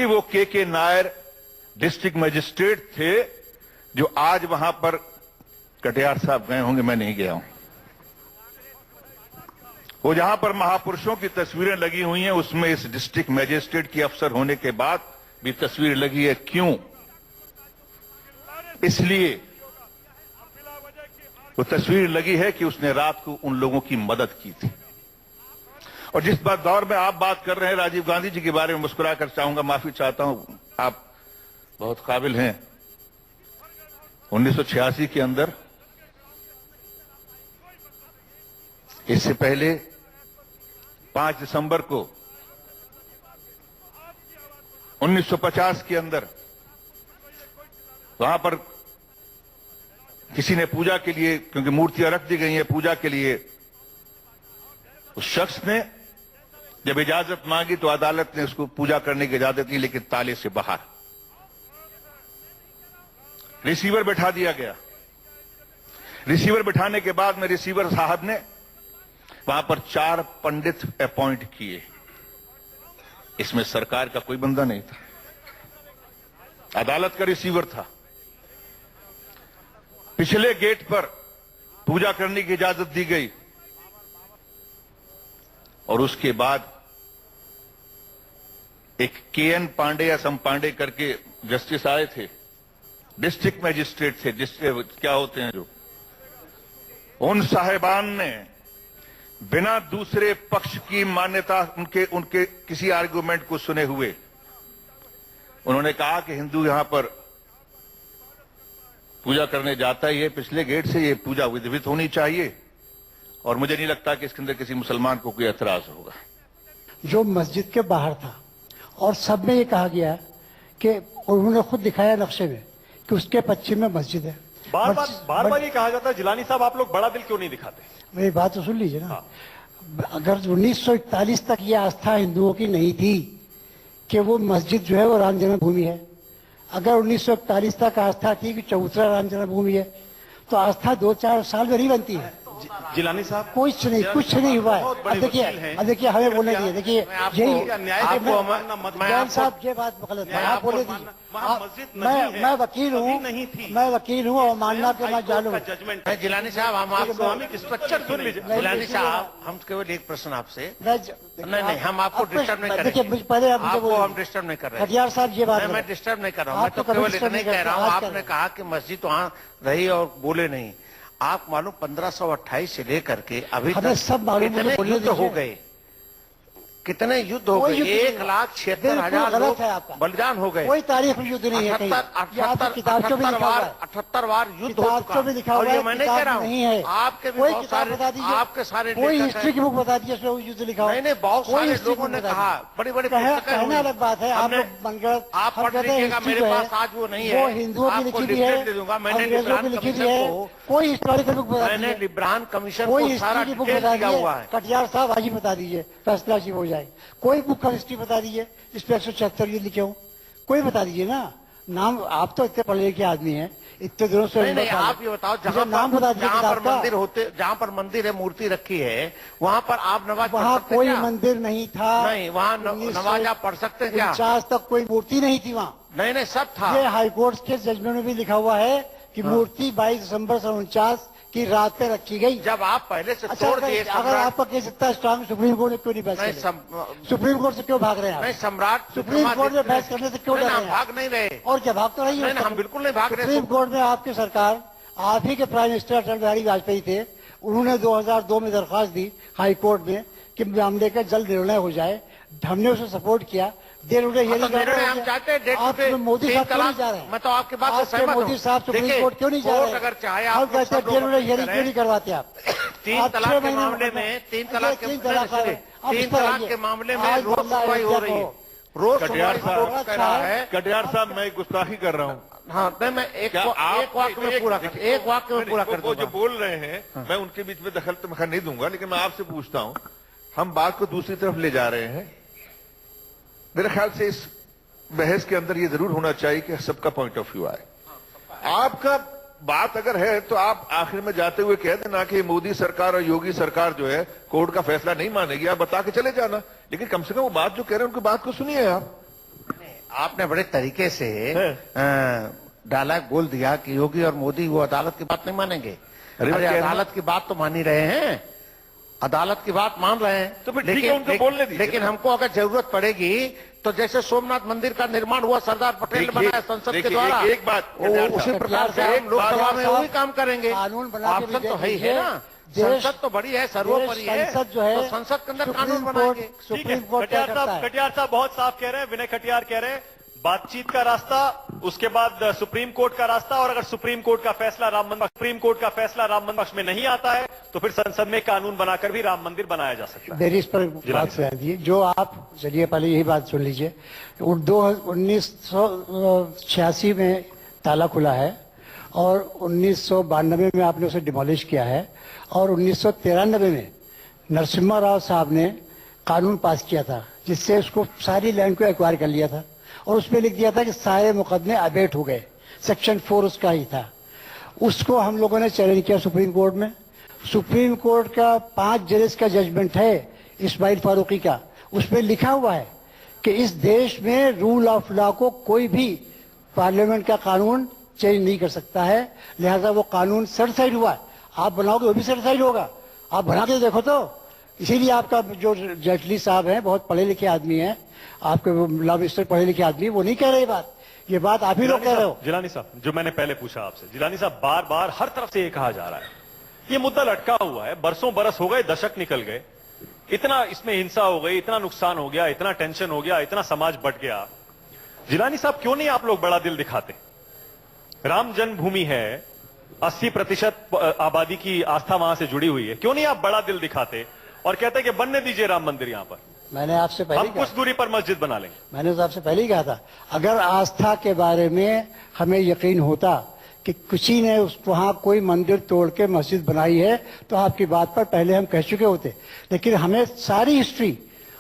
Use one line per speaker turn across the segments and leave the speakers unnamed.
वो के Nair district magistrate थे जो आज वहां पर कटियार साहब गए होंगे, मैं नहीं गया हूं। वो जहां पर महापुरुषों की तस्वीरें लगी हुई हैं उसमें इस डिस्ट्रिक्ट मजिस्ट्रेट की अफसर होने के बाद भी तस्वीर लगी है। क्यों? इसलिए वो तस्वीर लगी है कि उसने रात को उन लोगों की मदद की थी। और जिस बात दौर में आप बात कर रहे हैं राजीव गांधी जी के बारे में, मुस्कुरा कर चाहूंगा, माफी चाहता हूं, आप बहुत काबिल हैं। 1986 के अंदर, इससे पहले 5 दिसंबर को 1950 के अंदर वहां पर किसी ने पूजा के लिए, क्योंकि मूर्तियां रख दी गई हैं पूजा के लिए, उस शख्स ने जब इजाजत मांगी तो अदालत ने उसको पूजा करने की इजाजत दी, लेकिन ताले से बाहर। रिसीवर बैठा दिया गया। रिसीवर बिठाने के बाद में रिसीवर साहब ने वहां पर 4 पंडित अपॉइंट किए। इसमें सरकार का कोई बंदा नहीं था, अदालत का रिसीवर था। पिछले गेट पर पूजा करने की इजाजत दी गई और उसके बाद एक के.एन. पांडे या सम पांडे करके जस्टिस आए थे, डिस्ट्रिक्ट मजिस्ट्रेट थे, क्या होते हैं जो, उन साहिबान ने बिना दूसरे पक्ष की मान्यता, उनके किसी आर्गुमेंट को सुने हुए उन्होंने कहा कि हिंदू यहां पर पूजा करने जाता ही है, पिछले गेट से ये पूजा विधिवत होनी चाहिए और मुझे नहीं लगता कि इसके अंदर किसी मुसलमान को कोई एतराज होगा।
जो मस्जिद के बाहर था और सब में ये कहा गया कि उन्होंने खुद दिखाया नक्शे में कि उसके पश्चिम में मस्जिद है।
बार बार ये कहा जाता है, जिलानी साहब आप लोग बड़ा दिल क्यों नहीं दिखाते?
मेरी बात तो सुन लीजिए ना। अगर 1941 तक ये आस्था हिंदुओं की नहीं थी कि वो मस्जिद जो है वो राम जन्मभूमि है, अगर 1941 तक आस्था थी कि चौथरा राम जन्मभूमि है, तो आस्था 2-4 साल में नहीं बनती है।
जिलानी साहब
कुछ नहीं हुआ है। अब देखिए हमें बोलने दीजिए। देखिए यही साहब ये बात गलत है, आप बोले दीजिए। मैं वकील हूँ और मानना के मैं जानू।
जिलानी साहब हम आपको स्ट्रक्चर सुन लीजिए। जिलानी साहब हम केवल एक प्रश्न आपसे, नहीं हम आपको डिस्टर्ब नहीं कर रहे।
देखिए पहले
आपको हम डिस्टर्ब नहीं कर रहे।
कटियार साहब ये बात
मैं डिस्टर्ब नहीं कर रहा हूँ, मैं तो केवल इतना ही कह रहा हूँ। आपने कहा कि मस्जिद वहाँ रही और बोले नहीं। आप मालूम 1528 से लेकर के अभी तक
सब मालूम
युद्ध हो गए, कितने युद्ध हो गए, 1,76,000 लोग बलिदान हो गए।
कोई तारीख में युद्ध नहीं है।
78 बार युद्ध हो चुका। और ये मैंने कह रहा हूँ, आपके भी बहुत सारे, आपके सारे
कोई हिस्ट्री की बुक बता दीजिए उसमें युद्ध लिखा हुआ है।
नहीं, बहुत सारे लोगों ने कहा, बड़ी बड़ी
कहने अलग बात है।
आप पढ़ लीजिएगा, मेरे पास आज वो नहीं है,
वो हिंदुओं की लिखी भी है,
दे दूंगा। मैंने
अंग्रेजों की लिखी भी है। कोई हिस्टोरिकल बुक बता
मैंने लिब्रान कमीशन
कोई
को सारा
हिस्ट्री की बुक
डिटेल
बता
दिया हुआ है।
कटियार साहब आज ही बता दीजिए, फैसला जी हो जाए। कोई बुक का हिस्ट्री बता दीजिए जिसपे 176 युद्ध लिखे हो, कोई बता दीजिए ना। नाम आप तो इतने पढ़े लिखे आदमी हैं, इतने दिनों से।
नहीं, आप ये बताओ, जहाँ पर मंदिर है, मूर्ति रखी है, वहाँ पर आप नमाज,
वहाँ कोई मंदिर नहीं था।
नहीं, वहाँ नमाज आप पढ़ सकते हैं क्या?
49 तक कोई मूर्ति नहीं थी वहाँ।
नहीं, सब था।
ये हाईकोर्ट के जजमेंट में भी लिखा हुआ है कि मूर्ति 22 दिसंबर 1949 की रात पे रखी गई।
जब आप पहले से तोड़ दिए,
अगर आपका केस इतना स्ट्रांग, सुप्रीम कोर्ट ने क्यों नहीं बहस की? सुप्रीम कोर्ट से क्यों भाग रहे हैं?
नहीं, सम्राट
सुप्रीम कोर्ट में बहस करने से क्यों डर रहे हैं?
भाग नहीं रहे।
और क्या भाग तो रही है?
हम बिल्कुल नहीं भाग रहे।
सुप्रीम कोर्ट में आपकी सरकार, आप ही के प्राइम मिनिस्टर अटल बिहारी वाजपेयी थे, उन्होंने 2002 में दरखास्त दी हाई कोर्ट में कि मामले का जल्द निर्णय हो जाए। हमने उसे सपोर्ट किया।
हम चाहते हैं
आप मोदी साहब क्यों नहीं जा रहे हैं?
मैं तो आपके बात से सहमत हूं।
मोदी साहब सुप्रीम कोर्ट क्यों नहीं जा रहे हैं?
अगर चाहे
आप कहते हैं क्यों नहीं करवाते आप?
3 तलाक के मामले में, 3 तलाक के मामले में रोज सुनवाई हो रही है। रोज
कटियार साहब मैं गुस्ताखी कर रहा हूँ।
हाँ, मैं एक वाक्य में पूरा कर
वो जो बोल रहे हैं, मैं उनके बीच में दखल तो नहीं दूंगा, लेकिन मैं आपसे पूछता हूँ, हम बात को दूसरी तरफ ले जा रहे हैं। मेरे ख्याल से इस बहस के अंदर ये जरूर होना चाहिए कि सबका पॉइंट ऑफ व्यू आए। आपका बात अगर है तो आप आखिर में जाते हुए कह देना कि मोदी सरकार और योगी सरकार जो है कोर्ट का फैसला नहीं मानेगी, आप बता के चले जाना। लेकिन कम से कम वो बात जो कह रहे हैं उनकी बात को सुनिए आप।
आपने बड़े तरीके से डायलॉग बोल दिया कि योगी और मोदी वो अदालत की बात नहीं मानेंगे।
अरे
अरे
क्या है?
अदालत की बात तो मान ही रहे हैं, अदालत की बात मान रहे हैं।
तो फिर ठीक है, उनको बोलने दीजिए।
लेकिन हमको अगर जरूरत पड़ेगी तो जैसे सोमनाथ मंदिर का निर्माण हुआ सरदार पटेल ने बनाया संसद के द्वारा,
एक बात
उसी प्रकार से हम लोकसभा में वही काम करेंगे।
कानून बना के
ऑप्शन तो
भी
है ही है ना,
देश-
संसद तो बड़ी है, सर्वोपरि है,
संसद जो है
तो संसद के अंदर कानून
सुप्रीम
बनाएंगे।
कोर्ट
ठीक है,
सुप्रीम कोर्ट क्या
कटियार
करता
साहब,
है?
कटियार साहब बहुत साफ कह रहे हैं, विनय कटियार कह रहे हैं बातचीत का रास्ता, उसके बाद सुप्रीम कोर्ट का रास्ता, और अगर सुप्रीम कोर्ट का फैसला राम मंदिर पक्ष में नहीं आता है तो फिर संसद में कानून बनाकर भी राम मंदिर बनाया जा सकता है।
मेरी इस पर बात सुना दी जो आप चलिए पहले यही बात सुन लीजिए। 1986 में ताला खुला है और 1992 में आपने उसे डिमोलिश किया है और 1993 में नरसिम्हा राव साहब ने कानून पास किया था जिससे उसको सारी लैंड को एक्वायर कर लिया था और उसमें लिख दिया था कि सारे मुकदमे अबेट हो गए। सेक्शन 4 उसका ही था। उसको हम लोगों ने चैलेंज किया सुप्रीम कोर्ट में। सुप्रीम कोर्ट का 5 जजेस का जजमेंट है इस्माइल फारूकी का, उसमें लिखा हुआ है कि इस देश में रूल ऑफ लॉ को कोई भी पार्लियामेंट का कानून चेंज नहीं कर सकता है, लिहाजा वो कानून सर्टिफाइड हुआ है। आप बनाओगे वो भी सर्टिफाइड होगा, आप बना के देखो तो। इसीलिए आपका जो जेटली साहब हैं बहुत पढ़े लिखे आदमी हैं, आपके लॉ मिनिस्टर पढ़े लिखे आदमी, वो नहीं कह रहे ये बात आप ही लोग कह रहे हो।
जिलानी साहब, जो मैंने पहले पूछा आपसे, जिलानी साहब बार बार हर तरफ से ये कहा जा रहा है ये मुद्दा लटका हुआ है, बरसों बरस हो गए, दशक निकल गए, इतना इसमें हिंसा हो गई, इतना नुकसान हो गया, इतना टेंशन हो गया, इतना समाज बट गया। जिलानी साहब क्यों नहीं आप लोग बड़ा दिल दिखाते? राम जन्मभूमि है, 80% आबादी की आस्था वहां से जुड़ी हुई है, क्यों नहीं आप बड़ा दिल दिखाते और कहते कि बनने दीजिए राम मंदिर यहां पर,
मैंने आपसे पहले
हम कुछ दूरी पर मस्जिद बना लेंगे।
मैंने तो आपसे पहले ही कहा था अगर आस्था के बारे में हमें यकीन होता कि किसी ने वहां कोई मंदिर तोड़ के मस्जिद बनाई है तो आपकी बात पर पहले हम कह चुके होते। लेकिन हमें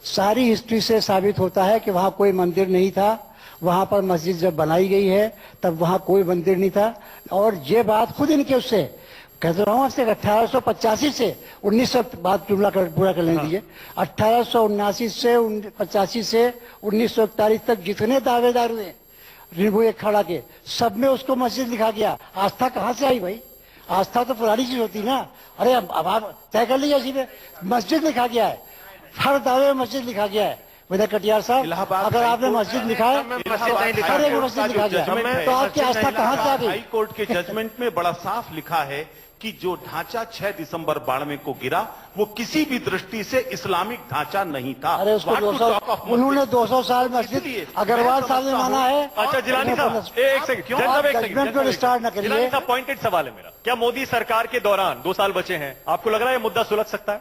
सारी हिस्ट्री से साबित होता है कि वहां कोई मंदिर नहीं था। वहां पर मस्जिद जब बनाई गई है तब वहां कोई मंदिर नहीं था। और ये बात खुद इनके उससे कहते रहा हूं, 1885 से 1900 बात जुमला पूरा कर लेने दीजिए। 1879 से 85 से 1941 तक जितने दावेदार हुए रिबुए खड़ा के, सब में उसको मस्जिद लिखा गया। आस्था कहाँ से आई भाई? आस्था तो पुरानी चीज होती ना। अरे अब आप तय कर लीजिए, इसी में मस्जिद लिखा गया है, हर दावे में मस्जिद लिखा गया है। विनय कटियार साहब, अगर आपने मस्जिद लिखा है, अरे वो मस्जिद लिखा गया तो आपकी आस्था कहाँ से आ गई?
हाई कोर्ट के जजमेंट में बड़ा साफ लिखा है कि जो ढांचा 6 दिसंबर 92 को गिरा वो किसी भी दृष्टि से इस्लामिक ढांचा नहीं था।
अरे उसको 200 उन्होंने 200 साल मस्जिद अग्रवाल साहब ने माना है।
अच्छा जिलानी साहब, एक सेकंड,
क्यों
जज साहब, एक
जजमेंट
सेकंड,
को स्टार्ट न करिए।
जिलानी साहब, पॉइंटेड सवाल है मेरा, क्या मोदी सरकार के दौरान 2 साल बचे हैं, आपको लग रहा है ये मुद्दा सुलझ सकता है?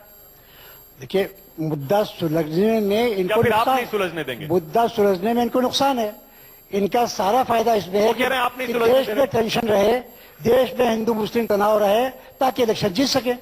देखिए, मुद्दा सुलझने में इनको
फिर आप
नुकसान,
नहीं सुलझने देंगे?
मुद्दा सुलझने में इनको नुकसान है। इनका सारा फायदा इसमें है
वो कह रहे हैं आप नहीं
कि
सुलझने
देश
दे
में
रहे।
टेंशन रहे, देश में हिंदू मुस्लिम तनाव रहे ताकि इलेक्शन जीत सके।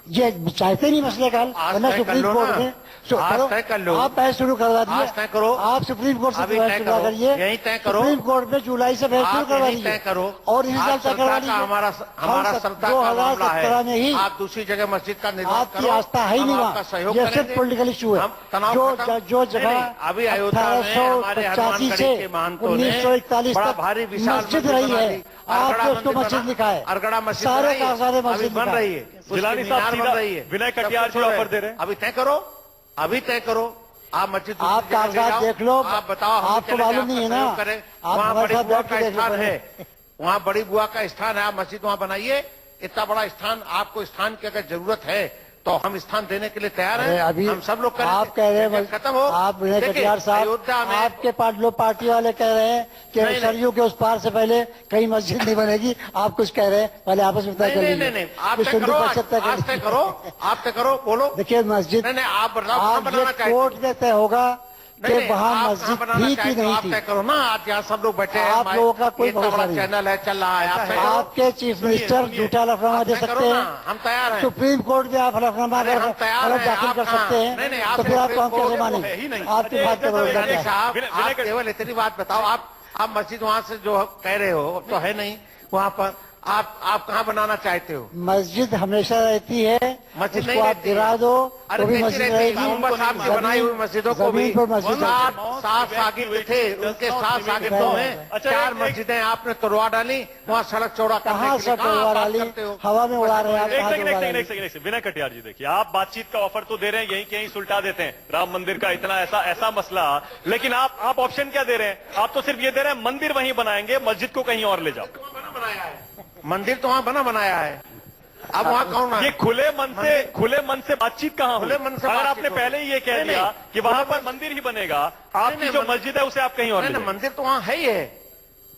ये चाहते नहीं मसले का हल,
आज
वरना
तय कर
सुप्रीम
लो
कोर्ट
ना।
में
आज तय कर लो।
आप बहस शुरू करवा
आज तय करो।
दीजिए, आप सुप्रीम कोर्ट से
अभी
बहस
तय
शुरू
करो।
करिए,
यहीं तय करो।
सुप्रीम कोर्ट में जुलाई से बहस शुरू
आप
करवा
यही
दीजिए
तय करो।
और इस साल
आज
तय करवा
श्रद्धा का
दीजिए।
हमारा श्रद्धा का मामला
2017 में ही
है, आप दूसरी जगह मस्जिद का निर्माण
आपकी
करो,
आस्था है ही
हम
नहीं
आपका
वहाँ,
सहयोग
ये सिर्फ
करेंगे।
पॉलिटिकल इशू है।
हम तनाव खत्म-
जो
नहीं,
जगह
नहीं, अभी अयोध्या में हमारे
1885
हनुमानगढ़ी
से
के महंतों ने
1941
बड़ा
तक
भारी विशाल
मस्जिद रही
बना
है।
दी।
आपने
अरगड़ा
उसको
मंदिर
मस्जिद
बना-
लिखा है,
अरगड़ा मस्जिद
सारे
बनाई है,
का सारे
अभी
मस्जिद
बन
लिखा
रही
है।
है,
जिलानी
उसकी
साहब
मीनार
सीधा
बन रही है,
विनय
सब
कटियार
कुछ
जी
हो रहा है।
ऑफर दे रहे हैं।
अभी तय करो, अभी तय करो। आप मस्जिद दूसरी
आप
जगह ले
कागजात
जाओ,
देख लो,
आप बताओ, हम
आपको
चले
मालूम
आपका
नहीं है ना,
सहयोग करें।
आप
वहाँ
हमारे
बड़ी
साथ
बुआ
बैठ के
का
देख लो
स्थान
पहले।
है, वहाँ बड़ी बुआ का स्थान है, आप मस्जिद वहाँ बनाइए। इतना बड़ा स्थान, आपको स्थान की अगर जरूरत है तो हम स्थान देने के लिए तैयार
अरे
हैं।
अभी
हम सब लोग करेंगे।
आप कह रहे हैं
खत्म हो,
आप विनय
देखिए,
कटियार साहब,
अयोध्या में
आपके लोग पार्टी वाले कह रहे हैं कि
नहीं,
सरयू के उस पार से पहले कहीं मस्जिद नहीं बनेगी। आप कुछ कह रहे हैं, पहले आपस में तय कर
नहीं,
लीजिए।
नहीं, आप
कुछ
तय
हिंदू
करो,
परिषद तय कर
आज तय
लीजिए।
करो, आप तय करो, बोलो।
देखिए मस्जिद
नहीं, आप बताओ कहाँ
आज
बनाना
ये
चाहते
कोर्ट में तय होगा कि वहाँ
आप
मस्जिद
कहाँ बनाना
थी कि
चाहते हो,
नहीं
आप
थी।
तय करो ना। आज यहाँ सब लोग बैठे हैं,
आप लोगों का कोई
इतना
भरोसा
बड़ा
नहीं है।
चैनल है, चल रहा है, आप तय करो।
आपके चीफ मिनिस्टर झूठा हलफनामा दे
आप तय
सकते
करो ना,
हैं,
हम तैयार हैं।
सुप्रीम कोर्ट में आप हलफनामा
अरे हम तैयार हैं,
दाखिल
आप
कर
कहाँ?
सकते
नहीं, नहीं,
हैं,
आप
तो फिर आपको हम
सुप्रीम
कैसे
कोर्ट
मानेंगे?
है ही नहीं।
आपकी बात का भरोसा क्या
विनय
है?
साहब,
विनय-
आप केवल इतनी बात बताओ, आप मस्जिद वहाँ से जो कह रहे हो तो है नहीं वहाँ पर, आप कहाँ बनाना चाहते हो?
मस्जिद हमेशा रहती है,
मस्जिद
उसको
नहीं
आप
रहती
गिरा दो
अरे
तो भी
नहीं
मस्जिद
रहती।
रहेगी।
मोहम्मद साहब की बनाई हुई मस्जिदों को भी
जमीन पर मस्जिद
सात शागिर्द थे, उनके 7 शागिर्दों में
अच्छा,
4
एक-
मस्जिदें आपने तोड़वा डाली, वहाँ सड़क चौड़ा करने
कहाँ
के लिए
से तोड़वा
आप बात
डाली?
करते हो?
हवा में उड़ा रहे हैं आप,
एक
कहाँ
सेकंड
से
एक
उड़ा
सेकंड
रहे
एक सेकंड एक सेकंड विनय कटियार जी, देखिए आप बातचीत का ऑफर तो दे रहे हैं, यहीं कहीं सुलटा देते हैं राम मंदिर का इतना ऐसा मसला, लेकिन आप ऑप्शन क्या दे रहे हैं? आप तो सिर्फ ये दे रहे हैं मंदिर वहीं बनाएंगे, मस्जिद को कहीं और ले जाओ।
मंदिर तो वहाँ बना बनाया है, अब वहाँ कौन है?
ये खुले मन से बातचीत कहाँ हुई?
खुले मन से
अगर
बातचीत
आपने
हो।
पहले ही ये कह
नहीं,
दिया
नहीं।
कि वहां पर मंदिर ही बनेगा, आपकी
नहीं,
जो
मंदिर-
मस्जिद है उसे आप कहीं और ले
नहीं,
जाएं।
मंदिर तो वहाँ है ही है,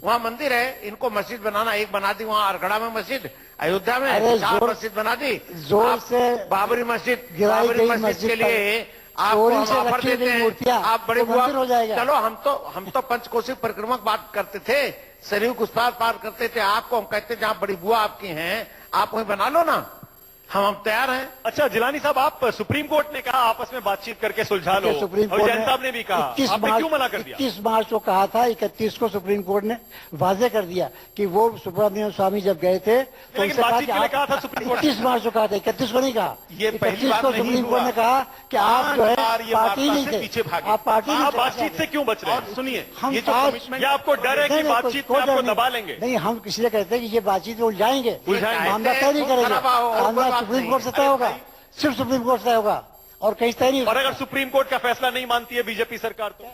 वहाँ मंदिर है, इनको मस्जिद बनाना, एक बना दी वहाँ अरगड़ा में मस्जिद, अयोध्या में
अरे
4
जोर-
मस्जिद बना दी।
जोर
आप
से
बाबरी मस्जिद
गिराई गई
मस्जिद
मस्जिद
के लिए
पर
आपको
चोरी
हम
से
ऑफर
रखी
देते
गई
हैं,
मूर्तियां,
आप बड़े
तो
बुआ
मंदिर हो जाएगा।
चलो हम तो पंचकोशी परिक्रमा की बात करते थे, सरयू उस पार करते थे, आपको हम कहते जहाँ बड़ी बुआ आपकी हैं आप वहीं बना लो ना, हम तैयार हैं।
अच्छा जिलानी साहब, आप सुप्रीम कोर्ट ने कहा आपस में बातचीत करके सुलझा लो,
सुप्रीम
और
कोर्ट
जैन साहब ने भी कहा,
21
आपने
मार्च
क्यों मना कर दिया?
21 मार्च को कहा था, 31 को सुप्रीम कोर्ट ने वाजे कर दिया कि वो सुब्रमण्यम स्वामी जब गए थे तो
लेकिन
उनसे कहा
बातचीत
कि
के लिए
आप
कहा था सुप्रीम कोर्ट ने।
21 मार्च को कहा था, 31 को नहीं कहा।
ये पहली
31
बार
को
नहीं
सुप्रीम कोर्ट
हुआ।
ने कहा कि आप जो है
5 बार ये
पार्टी
वार्ता
नहीं
से
थे,
पीछे भागे।
आप पार्टी नहीं
आप
थे।
बातचीत से क्यों बच रहे
और
हैं?
सुनिए,
हम
ये जो
आज-
कमिटमेंट
या आपको डर है कि
नहीं,
बातचीत
कोई
में आपको
डर नहीं।
दबा लेंगे?
नहीं, हम इसलिए कहते हैं कि ये बातचीत में उलझाएंगे,
उलझाएंगे।
मामला तय नहीं करेंगे,
खराब हो, और कोई
मामला
बात
सुप्रीम
नहीं।
कोर्ट से तय
अरे
होगा,
भाई।
सिर्फ सुप्रीम कोर्ट से तय होगा और कहीं तय नहीं
और
होगा।
अगर सुप्रीम कोर्ट का फैसला नहीं मानती है बीजेपी सरकार तो